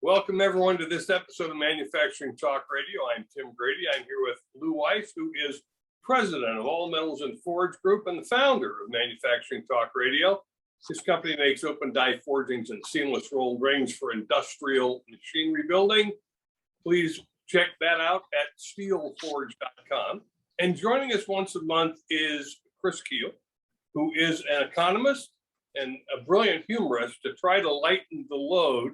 Welcome everyone to this episode of Manufacturing Talk Radio. I'm Tim Grady. I'm here with Lou Weiss, who is president of All Metals and Forge Group and the founder of Manufacturing Talk Radio. This company makes open die forgings and seamless rolled rings for industrial machinery building. Please check that out at steelforge.com. And joining us once a month is Chris Kuehl, who is an economist and a brilliant humorist to try to lighten the load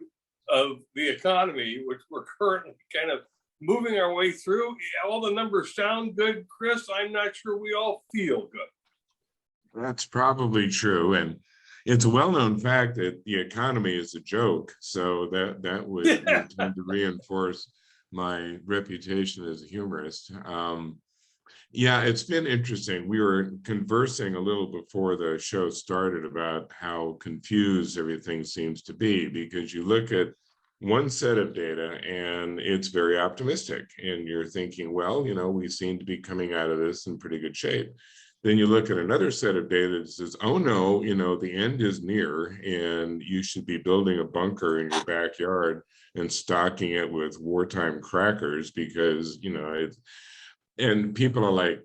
of the economy, which we're currently kind of moving our way through. All the numbers sound good, Chris. I'm not sure we all feel good. That's probably true. And it's a well-known fact that the economy is a joke. So that would tend to reinforce my reputation as a humorist. Yeah, it's been interesting. We were conversing a little before the show started about how confused everything seems to be, because you look at one set of data and it's very optimistic. And you're thinking, well, we seem to be coming out of this in pretty good shape. Then you look at another set of data that says, oh no, the end is near and you should be building a bunker in your backyard and stocking it with wartime crackers because, and people are like,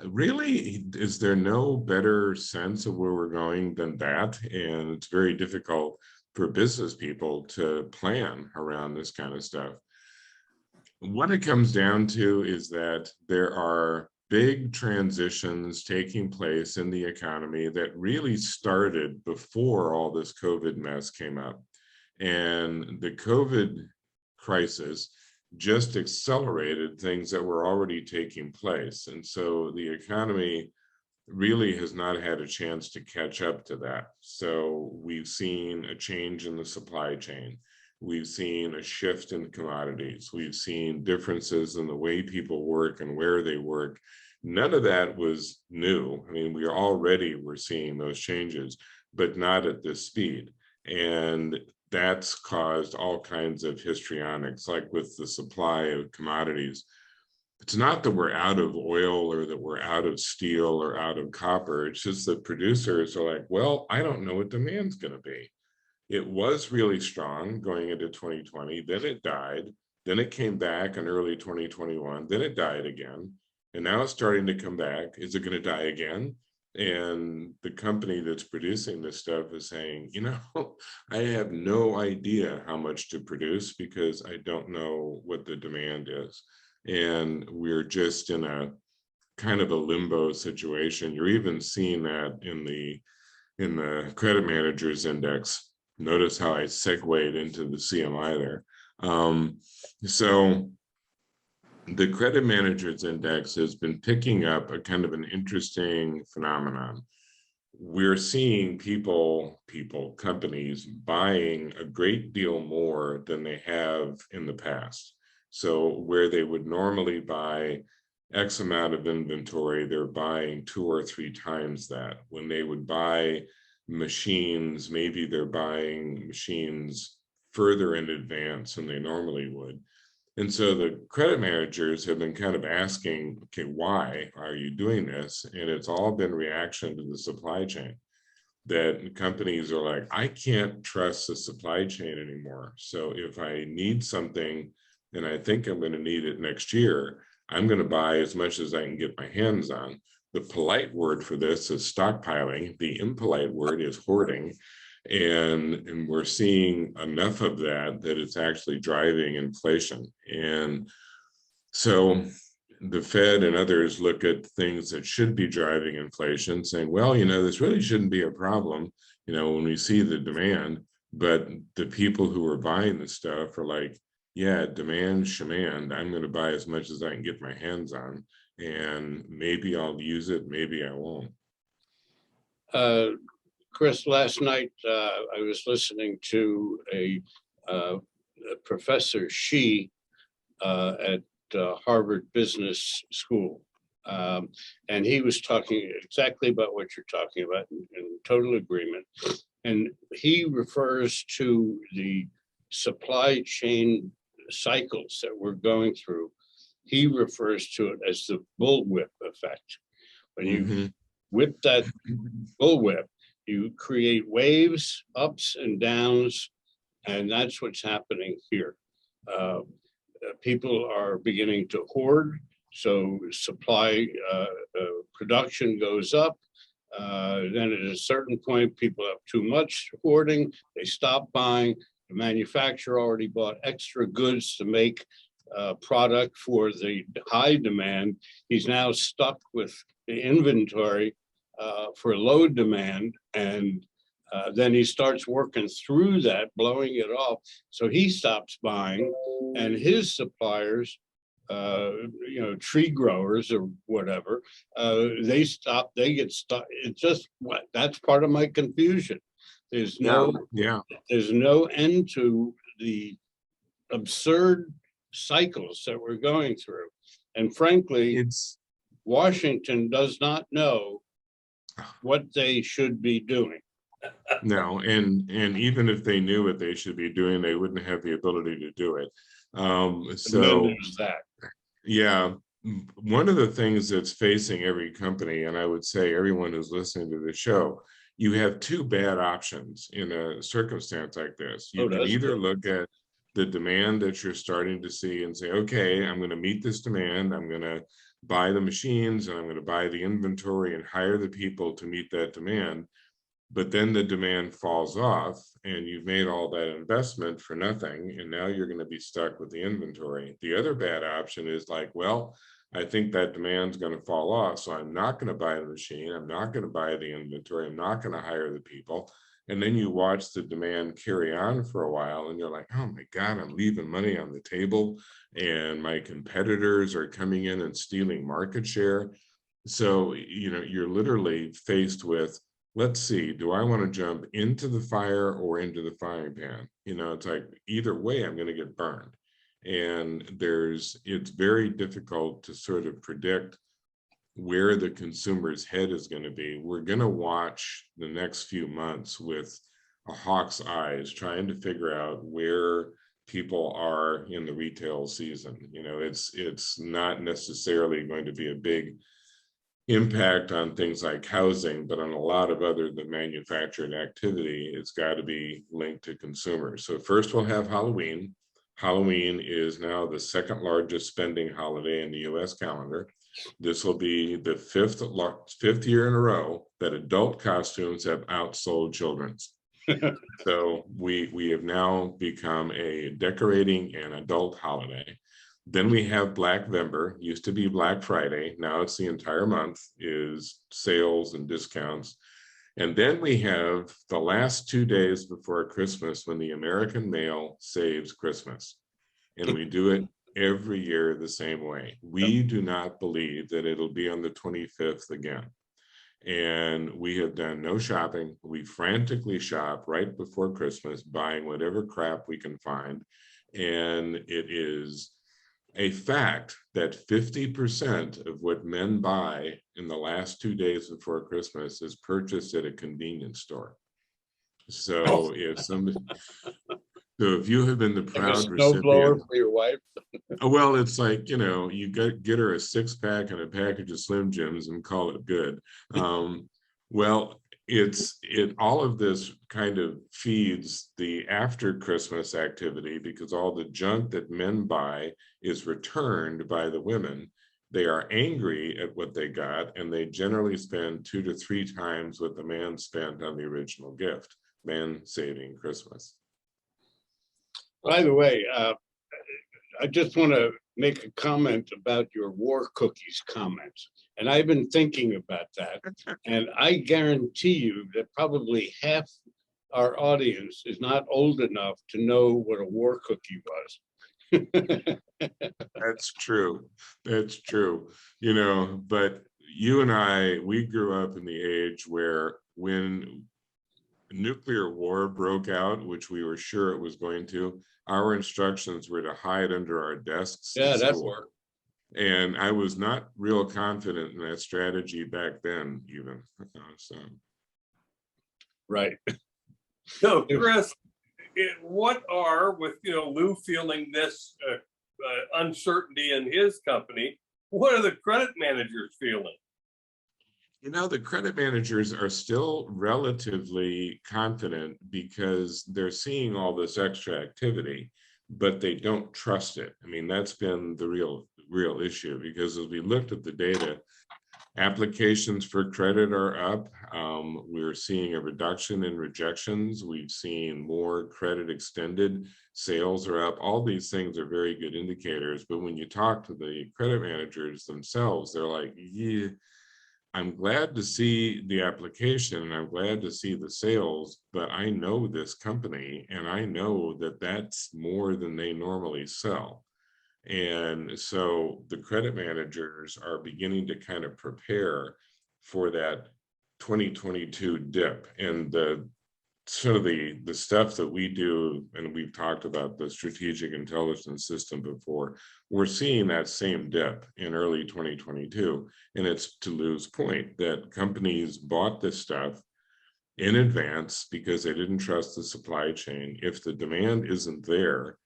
really? Is there no better sense of where we're going than that? And it's very difficult for business people to plan around this kind of stuff. What it comes down to is that there are big transitions taking place in the economy that really started before all this COVID mess came up. And the COVID crisis just accelerated things that were already taking place. And so the economy really has not had a chance to catch up to that. So we've seen a change in the supply chain. We've seen a shift in commodities. We've seen differences in the way people work and where they work. None of that was new. I mean, we're seeing those changes, but not at this speed. And that's caused all kinds of histrionics, like with the supply of commodities. It's not that we're out of oil or that we're out of steel or out of copper. It's just that producers are like, well, I don't know what demand's going to be. It was really strong going into 2020, then it died, then it came back in early 2021, then it died again, and now it's starting to come back. Is it going to die again? And the company that's producing this stuff is saying, I have no idea how much to produce because I don't know what the demand is. And we're just in a kind of a limbo situation. You're even seeing that in the credit managers index. Notice how I segued into the CMI there. So the credit managers index has been picking up a kind of an interesting phenomenon. We're seeing companies buying a great deal more than they have in the past. So where they would normally buy X amount of inventory, they're buying 2 or 3 times that. When they would buy machines, maybe they're buying machines further in advance than they normally would. And so the credit managers have been kind of asking, okay, why are you doing this? And it's all been reaction to the supply chain, that companies are like, I can't trust the supply chain anymore. So if I need something and I think I'm going to need it next year, I'm going to buy as much as I can get my hands on. The polite word for this is stockpiling. The impolite word is hoarding. And we're seeing enough of that it's actually driving inflation. And so the Fed and others look at things that should be driving inflation, saying, well, this really shouldn't be a problem, when we see the demand. But the people who are buying the stuff are like, yeah, demand, shemand, I'm going to buy as much as I can get my hands on. And maybe I'll use it, maybe I won't. Chris, last night I was listening to a Professor Xi at Harvard Business School. And he was talking exactly about what you're talking about, in total agreement. And he refers to the supply chain cycles that we're going through. He refers to it as the bullwhip effect. When you whip that bullwhip, you create waves, ups and downs, And that's what's happening here. People are beginning to hoard, so supply production goes up. Then at a certain point, people have too much hoarding, they stop buying. The manufacturer already bought extra goods to make product for the high demand. He's now stuck with the inventory for low demand, and then he starts working through that, blowing it off. So he stops buying, and his suppliers, tree growers or whatever, they get stuck. It's just that's part of my confusion. There's there's no end to the absurd cycles that we're going through. And frankly, Washington does not know what they should be doing. No, and even if they knew what they should be doing, they wouldn't have the ability to do it. So that. Yeah, one of the things that's facing every company, and I would say everyone who's listening to the show, you have two bad options in a circumstance like this. You can either look at the demand that you're starting to see and say, okay, I'm going to meet this demand. I'm going to buy the machines and I'm going to buy the inventory and hire the people to meet that demand. But then the demand falls off and you've made all that investment for nothing. And now you're going to be stuck with the inventory. The other bad option is like, well, I think that demand's going to fall off. So I'm not going to buy the machine. I'm not going to buy the inventory. I'm not going to hire the people. And then you watch the demand carry on for a while and you're like, oh my God, I'm leaving money on the table and my competitors are coming in and stealing market share. So, you're literally faced with, let's see, do I want to jump into the fire or into the frying pan? It's like either way, I'm going to get burned. And it's very difficult to sort of predict where the consumer's head is going to be. We're going to watch the next few months with a hawk's eyes, trying to figure out where people are in the retail season. It's not necessarily going to be a big impact on things like housing, but on a lot of other than manufactured activity, it's got to be linked to consumers. So first we'll have Halloween. Halloween is now the second largest spending holiday in the US calendar. This will be the fifth year in a row that adult costumes have outsold children's. So we have now become a decorating and adult holiday. Then we have Blackvember, used to be Black Friday. Now it's the entire month is sales and discounts. And then we have the last 2 days before Christmas when the American male saves Christmas. And we do it every year the same way. We do not believe that it'll be on the 25th again. And we have done no shopping. We frantically shop right before Christmas, buying whatever crap we can find. And it is a fact that 50% of what men buy in the last 2 days before Christmas is purchased at a convenience store. So if you have been the proud recipient for your wife. Well, it's like, you get her a 6-pack and a package of Slim Jims and call it good. Well, all of this kind of feeds the after Christmas activity because all the junk that men buy is returned by the women. They are angry at what they got, and they generally spend 2 to 3 times what the man spent on the original gift, man saving Christmas. By the way, I just want to make a comment about your war cookies comments. And I've been thinking about that. And I guarantee you that probably half our audience is not old enough to know what a war cookie was. That's true. That's true. But you and I, we grew up in the age where when nuclear war broke out, which we were sure it was going to, our instructions were to hide under our desks. Yeah, that worked. And I was not real confident in that strategy back then, even. Right. So, Chris, what are, with Lou feeling this uncertainty in his company, what are the credit managers feeling? You know, the credit managers are still relatively confident because they're seeing all this extra activity, but they don't trust it. I mean, that's been the real issue, because as we looked at the data, applications for credit are up. We're seeing a reduction in rejections. We've seen more credit extended. Sales are up. All these things are very good indicators. But when you talk to the credit managers themselves, they're like, yeah, I'm glad to see the application and I'm glad to see the sales, but I know this company and I know that that's more than they normally sell. And so the credit managers are beginning to kind of prepare for that 2022 dip. And the sort of the stuff that we do, and we've talked about the strategic intelligence system before, we're seeing that same dip in early 2022. And it's to Lou's point that companies bought this stuff in advance because they didn't trust the supply chain. If the demand isn't there,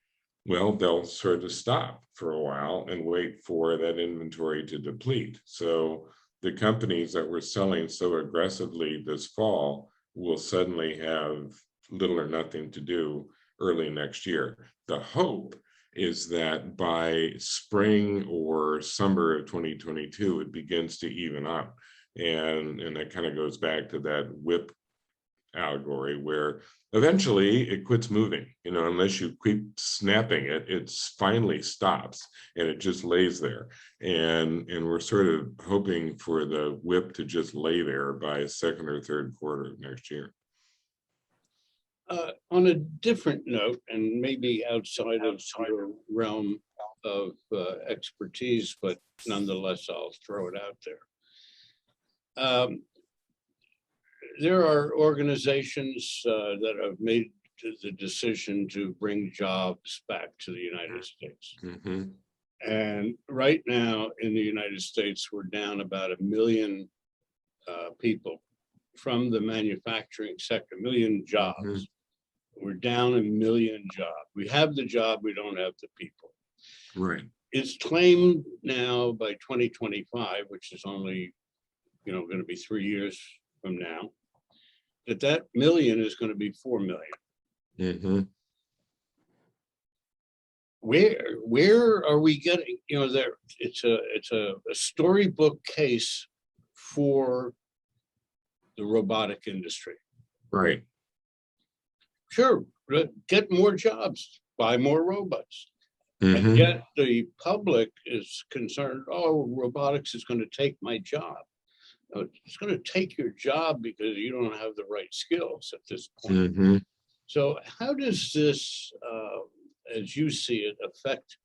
well, they'll sort of stop for a while and wait for that inventory to deplete. So the companies that were selling so aggressively this fall will suddenly have little or nothing to do early next year. The hope is that by spring or summer of 2022, it begins to even up. And that kind of goes back to that whip allegory, where eventually it quits moving, you know, unless you keep snapping it, it finally stops and it just lays there. And we're sort of hoping for the whip to just lay there by second or third quarter of next year. On a different note, and maybe outside of your realm of expertise, but nonetheless, I'll throw it out there. There are organizations that have made the decision to bring jobs back to the United States. Mm-hmm. And right now in the United States, we're down about 1 million people from the manufacturing sector, 1 million jobs. Mm-hmm. We're down 1 million jobs. We have the job, we don't have the people. Right. It's claimed now by 2025, which is only, going to be 3 years from now, that million is going to be 4 million. Mm-hmm. Where are we getting? There it's a storybook case for the robotic industry. Right. Sure, get more jobs, buy more robots. Mm-hmm. And yet the public is concerned, oh, robotics is going to take my job. No, it's going to take your job because you don't have the right skills at this point. Mm-hmm. So how does this, as you see it, affect,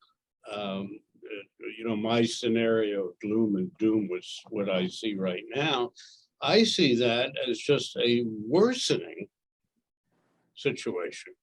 my scenario of gloom and doom was what I see right now. I see that as just a worsening situation.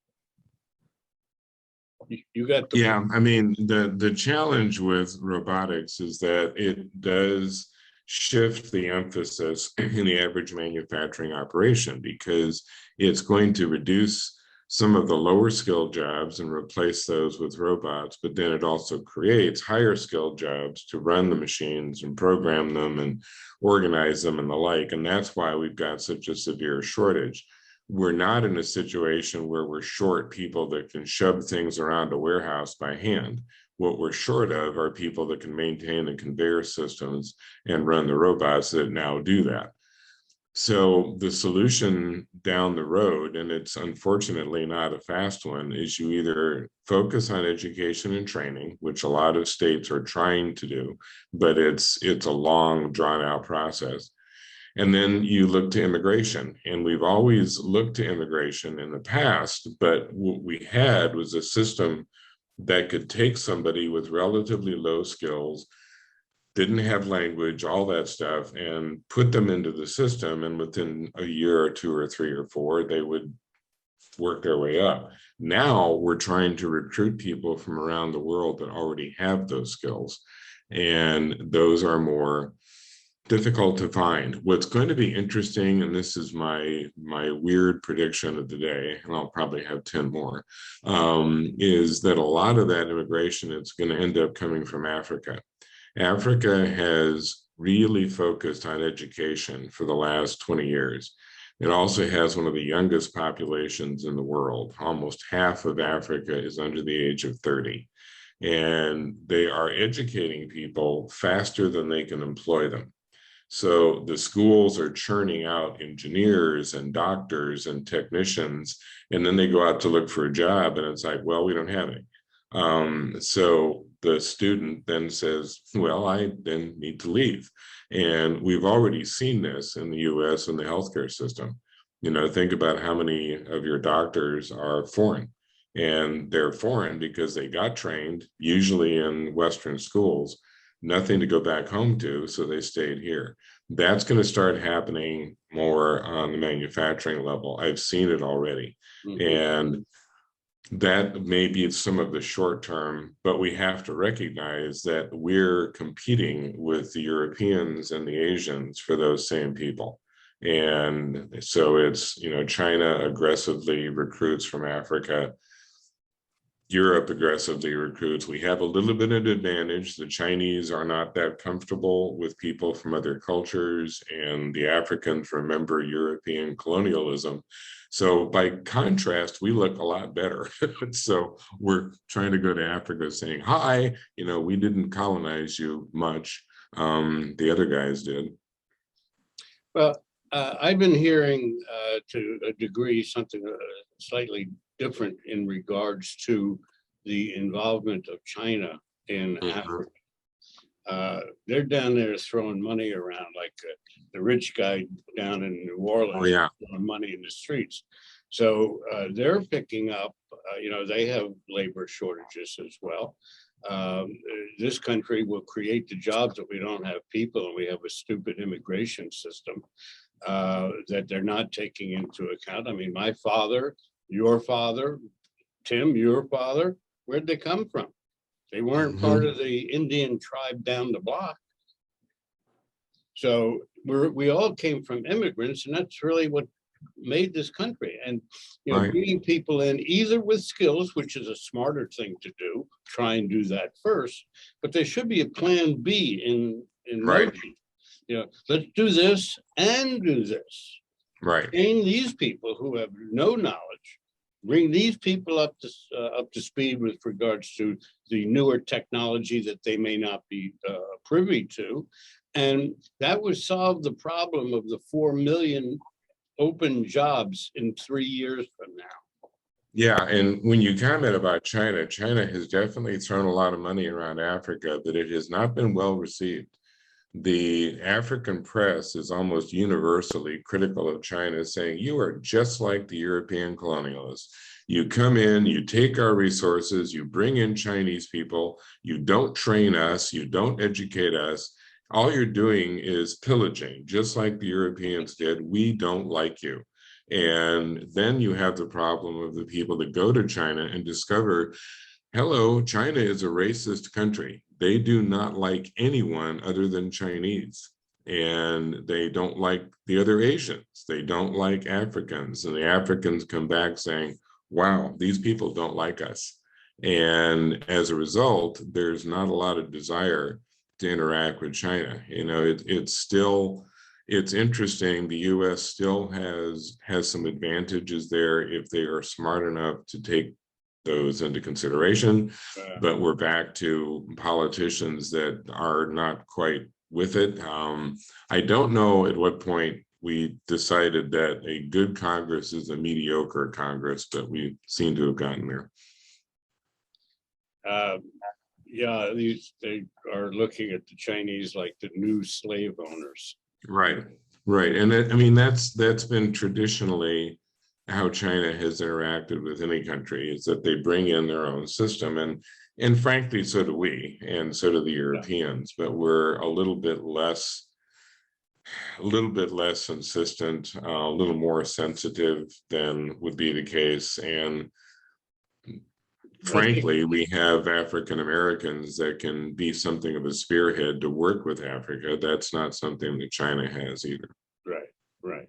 You got the Yeah, I mean, the challenge with robotics is that it does shift the emphasis in the average manufacturing operation, because it's going to reduce some of the lower skilled jobs and replace those with robots, but then it also creates higher skilled jobs to run the machines and program them and organize them and the like. And that's why we've got such a severe shortage. We're not in a situation where we're short people that can shove things around a warehouse by hand. What we're short of are people that can maintain the conveyor systems and run the robots that now do that. So the solution down the road, and it's unfortunately not a fast one, is you either focus on education and training, which a lot of states are trying to do, but it's a long, drawn out process. And then you look to immigration, and we've always looked to immigration in the past, but what we had was a system that could take somebody with relatively low skills, didn't have language, all that stuff, and put them into the system. And within a year or 2 or 3 or 4, they would work their way up. Now we're trying to recruit people from around the world that already have those skills. And those are more difficult to find. What's going to be interesting, and this is my weird prediction of the day, and I'll probably have 10 more, is that a lot of that immigration is going to end up coming from Africa. Africa has really focused on education for the last 20 years. It also has one of the youngest populations in the world. Almost half of Africa is under the age of 30. And they are educating people faster than they can employ them. So the schools are churning out engineers and doctors and technicians, and then they go out to look for a job, and it's like, well, we don't have any. So the student then says, well, I then need to leave. And we've already seen this in the US in the healthcare system. You know, think about how many of your doctors are foreign. And they're foreign because they got trained, usually in Western schools, nothing to go back home to, so they stayed here. That's going to start happening more on the manufacturing level. I've seen it already. And that may be some of the short term, but we have to recognize that we're competing with the Europeans and the Asians for those same people. And so it's, you know, China aggressively recruits from Africa. Europe aggressively recruits. We have a little bit of an advantage. The Chinese are not that comfortable with people from other cultures, and the Africans remember European colonialism. So by contrast, we look a lot better. So we're trying to go to Africa saying, hi, you know, we didn't colonize you much. The other guys did. Well, I've been hearing to a degree something slightly different in regards to the involvement of China in Africa. They're down there throwing money around like the rich guy down in New Orleans, throwing money in the streets. So they're picking up, you know, they have labor shortages as well. This country will create the jobs that we don't have people, and we have a stupid immigration system that they're not taking into account. I mean, my father, your father, Tim, your father, where'd they come from? They weren't part of the Indian tribe down the block. So we all came from immigrants, and that's really what made this country. And you know, bringing people in either with skills, which is a smarter thing to do, try and do that first, but there should be a plan B in motion. You know, let's do this and do this. Right. Train these people who have no knowledge, bring these people up to speed with regards to the newer technology that they may not be privy to. And that would solve the problem of the 4 million open jobs in 3 years from now. Yeah, and when you comment about China, China has definitely thrown a lot of money around Africa, but it has not been well received. The African press is almost universally critical of China, saying, you are just like the European colonialists. You come in, you take our resources, you bring in Chinese people, you don't train us, you don't educate us. All you're doing is pillaging, just like the Europeans did. We don't like you. And then you have the problem of the people that go to China and discover, hello, China is a racist country. They do not like anyone other than Chinese. And they don't like the other Asians. They don't like Africans. And the Africans come back saying, wow, these people don't like us. And as a result, there's not a lot of desire to interact with China. You know, it's interesting. The US still has some advantages there if they are smart enough to take those into consideration, but we're back to politicians that are not quite with it. I don't know at what point we decided that a good Congress is a mediocre Congress, but we seem to have gotten there. Yeah, they are looking at the Chinese like the new slave owners. Right, right, and I mean that's been traditionally how China has interacted with any country, is that they bring in their own system, and frankly, so do we, and so do the Europeans, but we're a little bit less insistent, a little more sensitive than would be the case. And frankly, we have African Americans that can be something of a spearhead to work with Africa. That's not something that China has either. Right, right.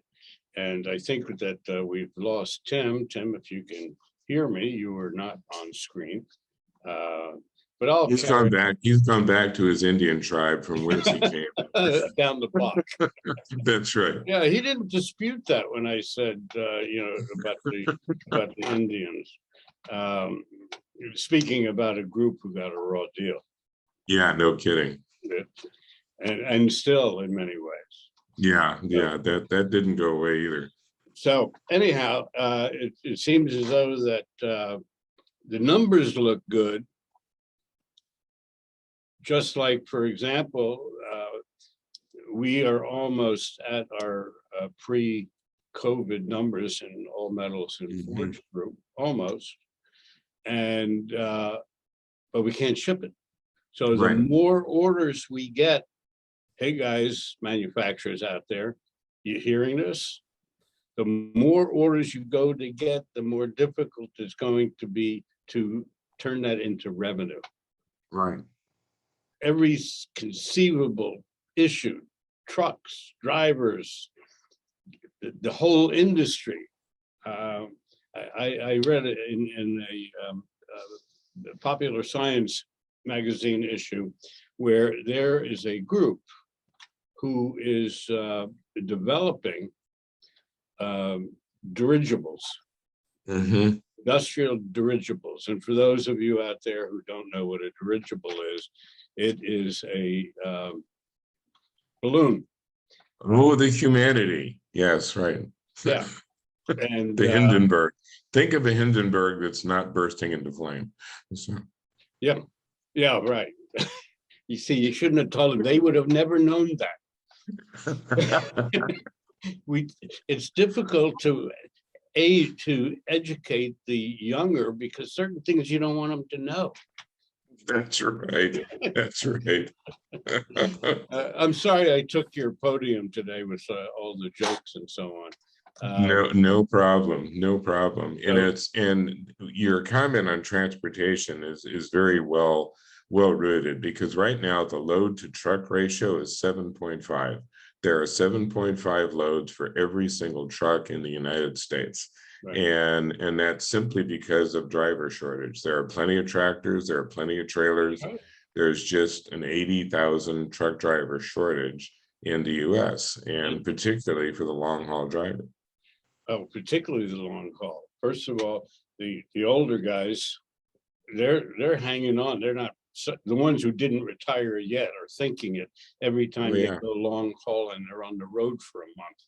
And I think that we've lost Tim. Tim, if you can hear me, you are not on screen. but I'll He's carry gone back. He's gone back to his Indian tribe from whence he came. down the block. That's right. Yeah, he didn't dispute that when I said, about the Indians. Speaking about a group who got a raw deal, Yeah, no kidding. and still in many ways. Yeah, that didn't go away either. So anyhow, it seems as though that the numbers look good. Just like, for example, we are almost at our pre-COVID numbers in all metals and forge group, almost. And but we can't ship it. So the more orders we get, hey guys, manufacturers out there, you hearing this? The more orders you go to get, the more difficult it's going to be to turn that into revenue. Right. Every conceivable issue, trucks, drivers, the whole industry. I read it in a Popular Science magazine issue where there is a group who is developing dirigibles, industrial dirigibles. And for those of you out there who don't know what a dirigible is, it is a balloon. Oh, the humanity. Yes, right. Yeah. And the Hindenburg. Think of a Hindenburg that's not bursting into flame. So. Yeah, right. You see, you shouldn't have told them. They would have never known that. It's difficult to educate the younger because certain things you don't want them to know. That's right. That's right. I'm sorry I took your podium today with all the jokes and so on. No problem. No problem. And your comment on transportation is very well rooted, because right now the load to truck ratio is 7.5. There are 7.5 loads for every single truck in the United States. Right. And that's simply because of driver shortage. There are plenty of tractors, there are plenty of trailers. Right. There's just an 80,000 truck driver shortage in the US, and particularly for the long haul driver. Oh, particularly the long haul. First of all, the older guys, they're hanging on. They're not, the ones who didn't retire yet are thinking it every time they go long haul and they're on the road for a month.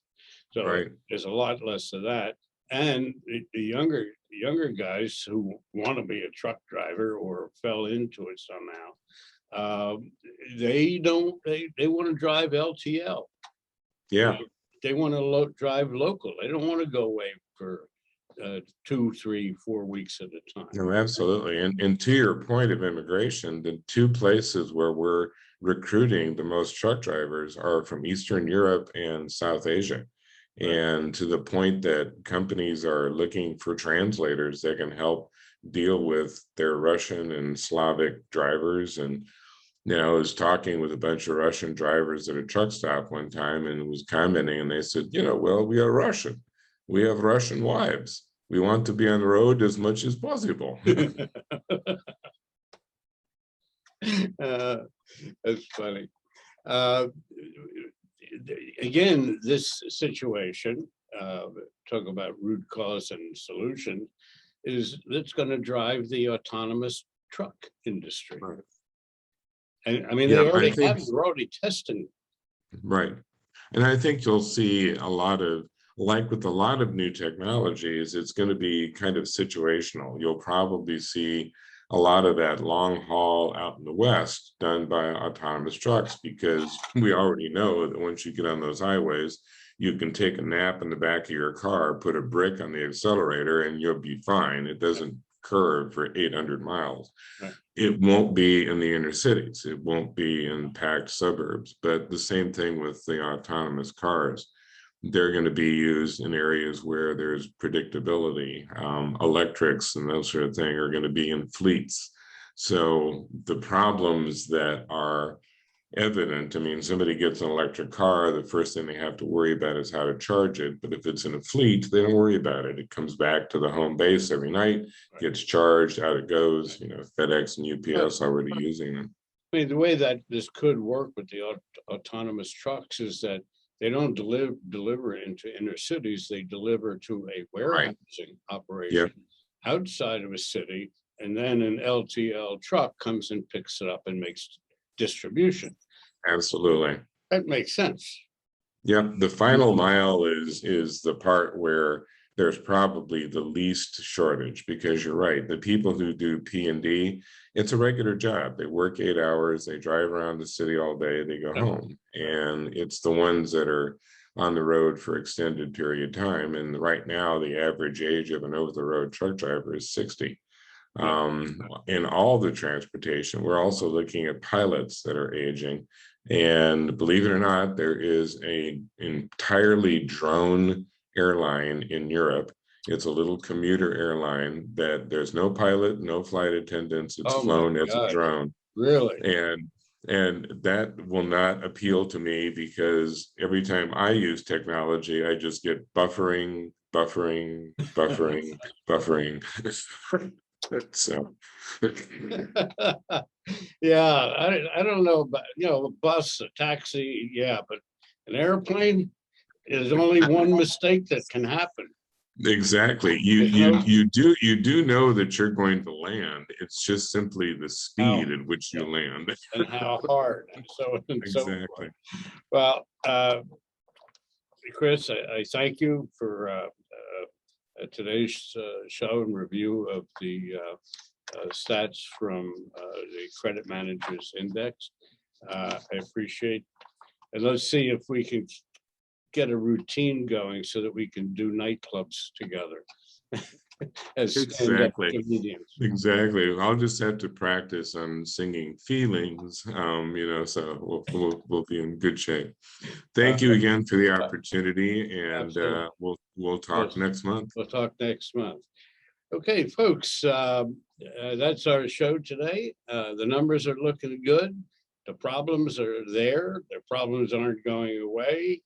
So there's a lot less of that. And the younger guys who want to be a truck driver or fell into it somehow, they want to drive LTL. Yeah. They want to drive local. They don't want to go away for 2, 3, 4 weeks at a time. No, absolutely. And to your point of immigration, the two places where we're recruiting the most truck drivers are from Eastern Europe and South Asia. And to the point that companies are looking for translators that can help deal with their Russian and Slavic drivers. And I was talking with a bunch of Russian drivers at a truck stop one time and was commenting, and they said, well, we are Russian. We have Russian wives. We want to be on the road as much as possible. That's funny. Again, this situation, talk about root cause and solution, that's going to drive the autonomous truck industry. Right. And I mean, they're already testing. Right. And I think you'll see a lot of, like with a lot of new technologies, it's going to be kind of situational. You'll probably see a lot of that long haul out in the West done by autonomous trucks, because we already know that once you get on those highways, you can take a nap in the back of your car, put a brick on the accelerator, and you'll be fine. It doesn't curve for 800 miles. Right. It won't be in the inner cities. It won't be in packed suburbs. But the same thing with the autonomous cars. They're going to be used in areas where there's predictability. Electrics and those sort of thing are going to be in fleets. So the problems that are evident. I mean, somebody gets an electric car, the first thing they have to worry about is how to charge it. But if it's in a fleet, they don't worry about it. It comes back to the home base every night, gets charged, out it goes. FedEx and UPS already using them. I mean, the way that this could work with the autonomous trucks is that they don't deliver into inner cities. They deliver to a warehousing operation outside of a city, and then an LTL truck comes and picks it up and makes distribution. Absolutely. That makes sense. Yep. The final mile is the part where there's probably the least shortage, because you're right. The people who do P&D, it's a regular job. They work 8 hours, they drive around the city all day, they go home. And it's the ones that are on the road for extended period of time. And right now, the average age of an over-the-road truck driver is 60. In all the transportation, we're also looking at pilots that are aging. And believe it or not, there is an entirely drone airline in Europe. It's a little commuter airline that there's no pilot, no flight attendants. It's flown as a drone. Really? And that will not appeal to me, because every time I use technology, I just get buffering. So yeah, I don't know about, a bus, a taxi, but an airplane, there's only one mistake that can happen. Exactly. You do know that you're going to land. It's just simply the speed at which you land and how hard. So exactly. Well, Chris, I thank you for today's show and review of the stats from the Credit Managers Index. I appreciate, and let's see if we can get a routine going so that we can do nightclubs together. As exactly. Exactly. I'll just have to practice on singing Feelings, so we'll be in good shape. Thank you again for the opportunity, and we'll talk next month. We'll talk next month. Okay, folks, that's our show today. The numbers are looking good. The problems are there. The problems aren't going away.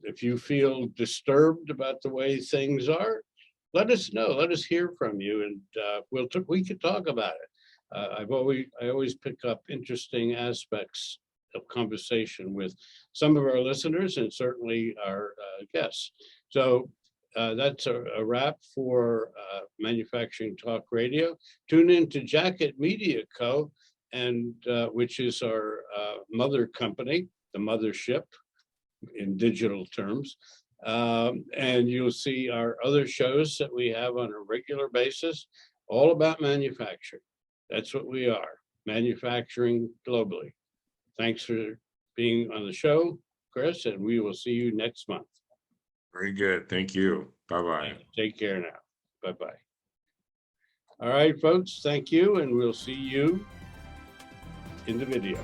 If you feel disturbed about the way things are, let us know. Let us hear from you, and we could talk about it. I always pick up interesting aspects of conversation with some of our listeners and certainly our guests. So that's a wrap for Manufacturing Talk Radio. Tune in to Jacket Media Co., and which is our mother company, the mothership in digital terms. And you'll see our other shows that we have on a regular basis, all about manufacturing. That's what we are, manufacturing globally. Thanks for being on the show, Chris, and we will see you next month. Very good. Thank you. Bye-bye. Take care now. Bye-bye. All right, folks, thank you, and we'll see you in the video.